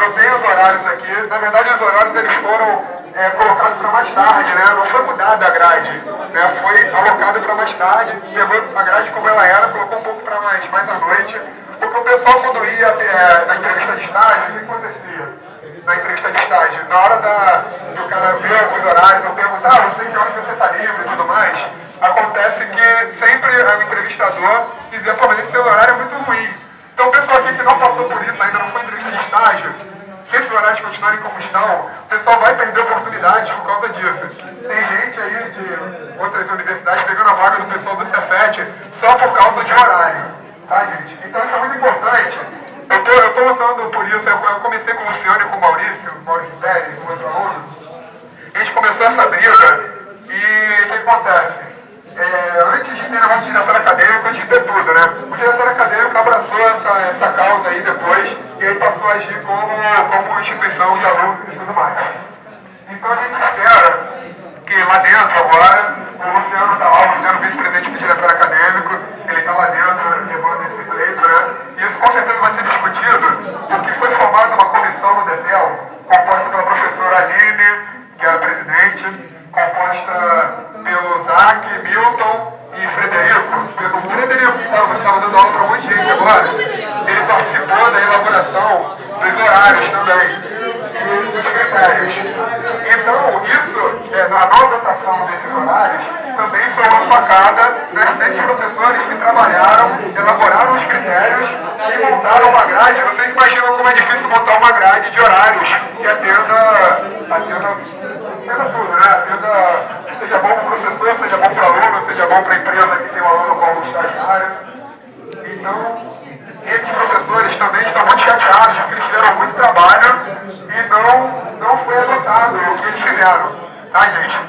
Eu tenho os horários aqui. Na verdade, os horários eles foram colocados para mais tarde, né? Não foi mudada a grade, né? Foi alocado para mais tarde, levou a grade como ela era, colocou um pouco para mais à noite. Porque o pessoal, quando ia na entrevista de estágio, o que acontecia? Na entrevista de estágio, na hora do cara ver os horários, eu perguntar, você que hora que você está livre e tudo mais, acontece que sempre o entrevistador dizia, pô, mas esse seu horário é muito ruim. Então o pessoal aqui que não passou por isso, ainda não foi entrevista de estágio, se esses horários continuarem como estão, o pessoal vai perder oportunidades por causa disso. Tem gente aí de outras universidades pegando a vaga do pessoal do Cefet só por causa de horário, tá, gente? Então isso é muito importante. Eu tô lutando por isso. Eu comecei com o Luciano e com o Maurício Pérez, um outro aluno. A gente começou essa briga e o que acontece? Antes de ter negócio de diretor acadêmico, antes de ter tudo, né? O diretor acadêmico abraçou essa causa aí depois e aí passou a agir como instituição de alunos e tudo mais. Então a gente espera que lá dentro agora, o Luciano está lá, o Luciano vice-presidente do diretor acadêmico, ele está lá dentro levando esse pleito, né? E isso com certeza vai ser discutido, porque foi formada uma comissão no DETEL, composta pela professora Aline, que era presidente, composta pelo Zac, Milton e Frederico. Pelo Frederico, que estava dando aula para um monte de gente agora, ele participou da elaboração dos horários também, e dos critérios. Então, isso, na nova dotação desses horários, também foi uma facada desses professores que trabalharam, elaboraram os critérios e montaram uma grade. Vocês imaginam como é difícil montar uma grade de horários que atenda tudo, né? Seja bom para o professor, seja bom para o aluno, seja bom para a empresa que tem um aluno como estagiário. Então, esses professores também estão muito chateados porque eles tiveram muito trabalho e não foi adotado o que eles fizeram, tá, gente?